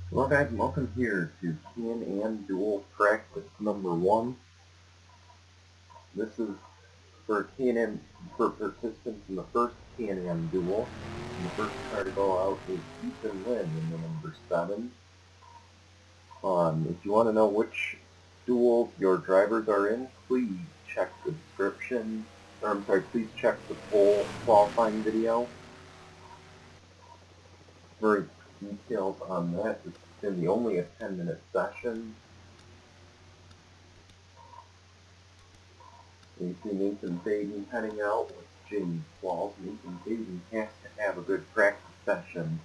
Well guys, welcome here to Can-Am Duel practice number 1. This is for Can-Am, for participants in the first Can-Am Duel. And the first car to go out is Ethan Lynn in the number 7. If you want to know which duels your drivers are in, please check the description, please check the full qualifying video for details on that. It's going to be only a 10-minute session. You see Nathan Faden heading out with James Walls. Nathan Faden has to have a good practice session.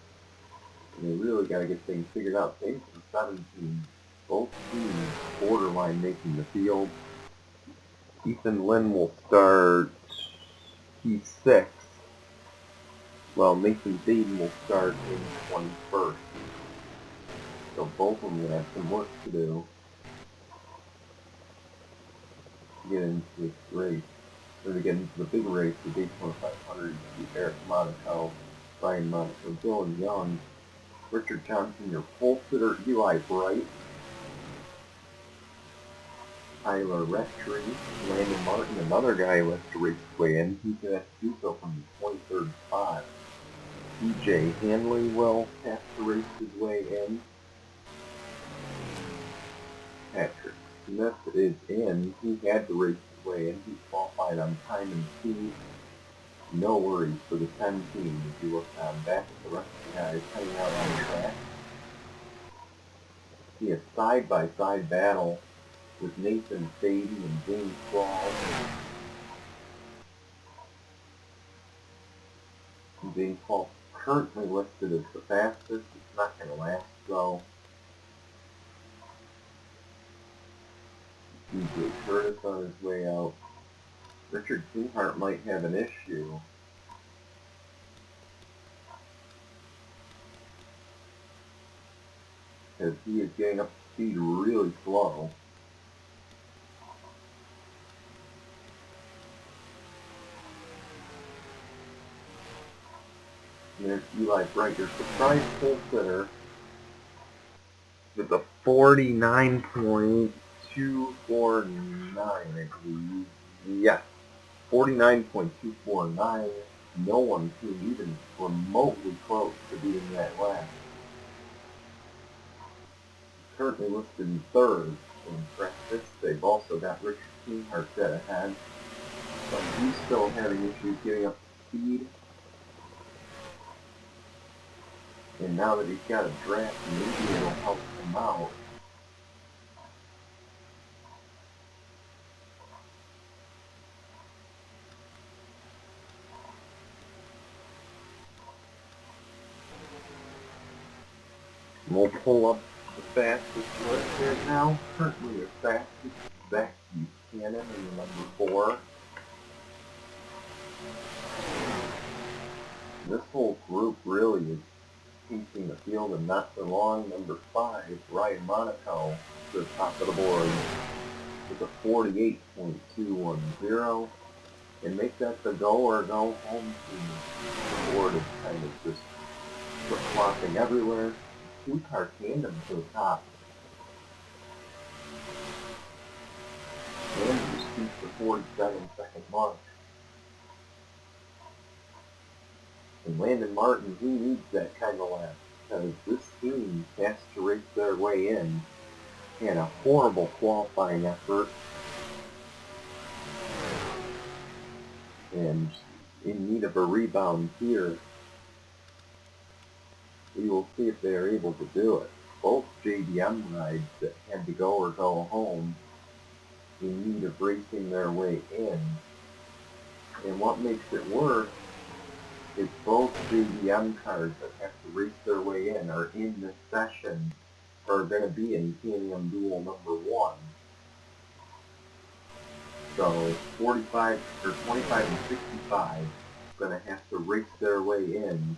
And they really got to get things figured out. Same for the 17. Both teams borderline making the field. Ethan Lynn will start P6, while Nathan Faden will start in 21st. So both of them have some work to do to get into this race. Or to get into the big race, the Daytona 500, Eric Monaco, Ryan Monaco, Dylan Young, Richard Johnson, your pole sitter, Eli Bright, Tyler Rectory, Landon Martin, another guy who has to race his way in. He's going to have to do so from the 23rd spot. DJ Hanley will have to race his way in. Patrick Smith is in. He had to race his way in. He qualified on time and speed. No worries for the 10 team. If you look back at the rest of the guys heading out on the track. See a side-by-side battle with Nathan Faden and James Walls. James Walls currently listed as the fastest. It's not going to last though. DJ Curtis on his way out. Richard Sinhart might have an issue. Because he is getting up to speed really slow. And there's Eli Bright, your surprise pole sitter, with a 49.249, I believe. Yes, 49.249. No one came even remotely close to beating that last. Currently listed in 3rd in practice. They've also got Richard Sinhart dead ahead, but he's still having issues getting up to speed. And now that he's got a draft, maybe it'll help him out. We'll pull up the fastest list here now. Currently the fastest is Zach Buchanan in the number 4. This whole group really is pacing the field, and not for long. Number 5, Ryan Monaco, to the top of the board with a 48.210, and make that the go or go home team. The board is kind of just flip-flopping everywhere. 2-car tandem to the top. And just keeps the 47-second mark. And Landon Martin, he needs that kind of lap, because this team has to race their way in. He had a horrible qualifying effort, and in need of a rebound here. We will see if they are able to do it. Both JDM rides that had to go or go home in need of racing their way in. And what makes it worse is both JDM cars that have to race their way in are in this session, are going to be in Can-Am Duel number 1. So 25 or 25 and 65 are going to have to race their way in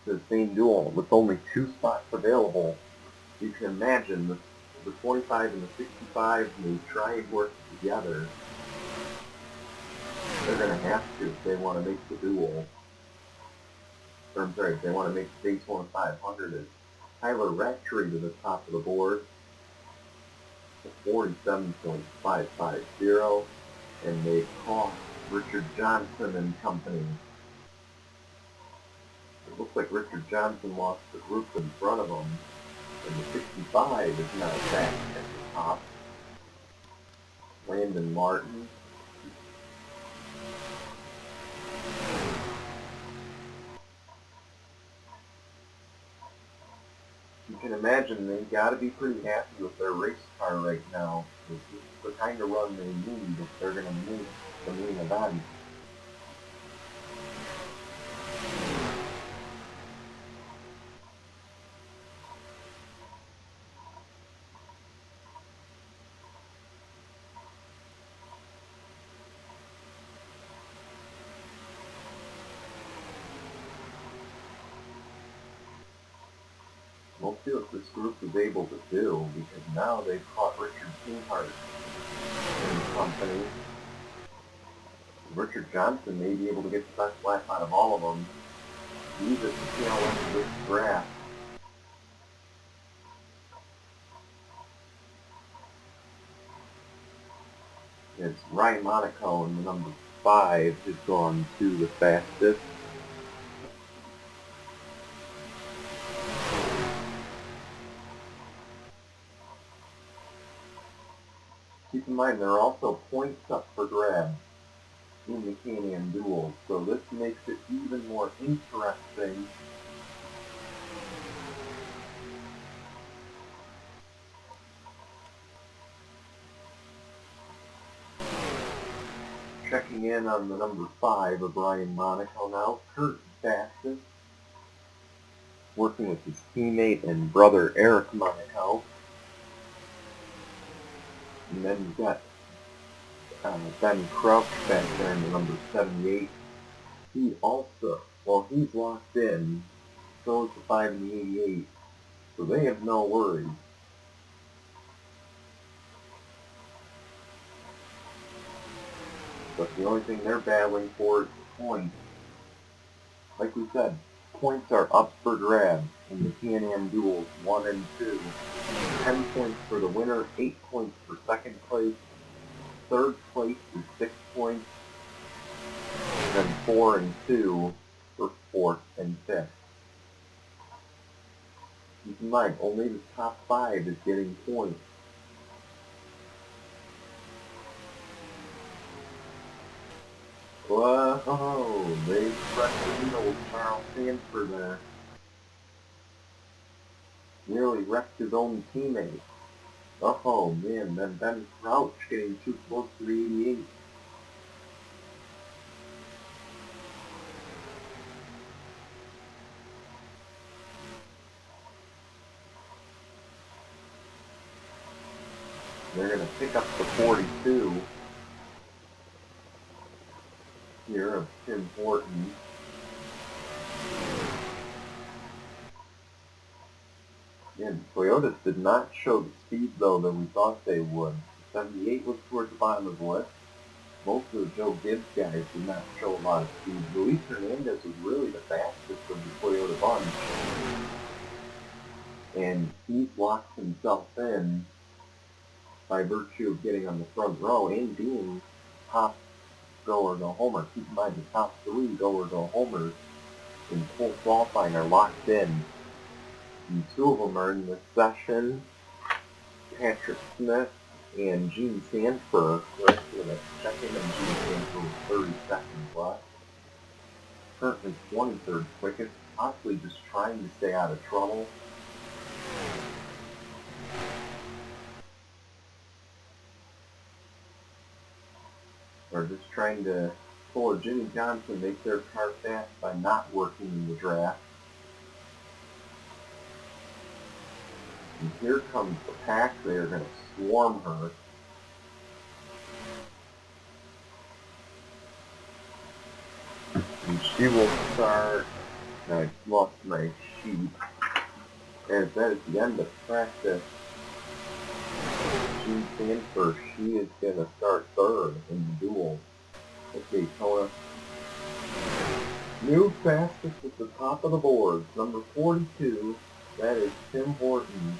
to the same duel with only 2 spots available. You can imagine the 25 and the 65 may try and work together. They're going to have to if they want to make the duel. or I'm sorry, if they want to make the Daytona 500, is Tyler Rattray to the top of the board, 47.550, and they cost Richard Johnson and company. It looks like Richard Johnson lost the group in front of him, and the 65 is now back at the top. Landon Martin. You can imagine they got to be pretty happy with their race car right now. This is the kind of run they need if they're going to make the main event. We'll see what this group is able to do, because now they've caught Richard Keenhart and company. Richard Johnson may be able to get the best lap out of all of them. Use it to tail into this draft. It's Ryan Monaco, and the number 5 has gone to the fastest. Keep in mind, there are also points up for grabs in the Can-Am Duel, so this makes it even more interesting. Checking in on the number 5 of Ryan Monaco now, Kurt fastest, working with his teammate and brother Eric Monaco. And then you've got Ben Crouch back there in the number 78. He also, well, he's locked in, so is the 5 and the 88, so they have no worries. But the only thing they're battling for is points. Like we said, points are up for grabs in the Can-Am Duels 1 and 2. 10 points for the winner, 8 points for second place, third place is 6 points, and then 4 and 2 for fourth and fifth. Keep in mind, only the top 5 is getting points. Whoa, they pressed the needle with Charles Sanford there. Nearly wrecked his own teammate. Oh man, then Ben Crouch getting too close to the 88. They're going to pick up the 42 here of Tim Horton. Again, Toyotas did not show the speed, though, that we thought they would. The 78 was towards the bottom of the list. Most of the Joe Gibbs guys did not show a lot of speed. Luis Hernandez was really the fastest of the Toyota bunch. And he's locked himself in by virtue of getting on the front row and being top go or no homer. Keep in mind, the top 3 go or no homers in full qualifying are locked in. And 2 of them are in this session. Patrick Smith and Gene Sanford. We're actually going to check in on Gene Sanford with 30 seconds left. Currently 23rd quickest, possibly just trying to stay out of trouble. Or just trying to pull a Jimmy Johnson, make their car fast by not working in the draft. And here comes the pack. They are going to swarm her. And she will start. I lost my sheet. As that is the end of practice. Gene Sanford, she is going to start third in the duel at Daytona. New fastest at the top of the board, number 42, that is Tim Horton.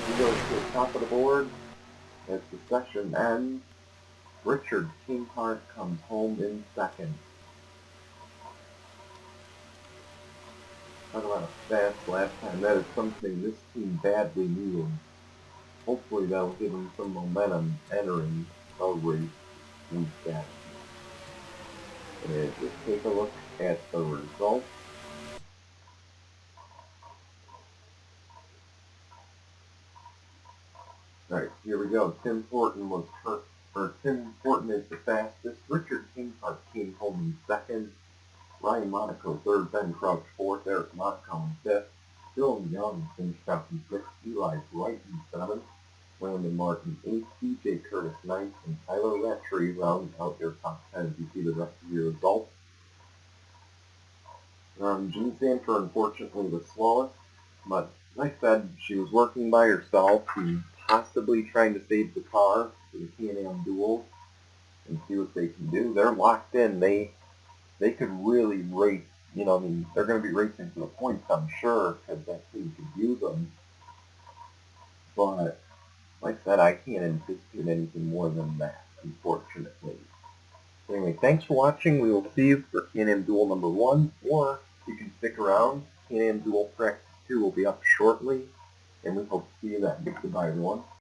He goes to the top of the board as the session ends. Richard Kinghart comes home in second. Talk about a fast last time. That is something this team badly needs. Hopefully that'll give them some momentum entering a race weekend. And just take a look at the results. Alright, here we go. Tim Horton is the fastest. Richard Kinghart came home in second. Ryan Monaco third. Ben Crouch fourth. Eric Monaco in fifth. Dylan Young finished out in sixth. Eli Wright in seventh. Landon Martin eighth. DJ Curtis ninth. And Tyler Rattray rounds out your top 10 as you see the rest of your results. Jean Santer, unfortunately, was slowest, but like I said, she was working by herself and possibly trying to save the car for the Can-Am Duel and see what they can do. They're locked in. They could really race. You know, I mean, they're going to be racing for the points, I'm sure, because that team could use them. But like I said, I can't anticipate anything more than that, unfortunately. Anyway, thanks for watching. We will see you for Can-Am Duel number 1, or you can stick around. Can-Am Duel Practice 2 will be up shortly, and we hope to see you then. Goodbye, everyone.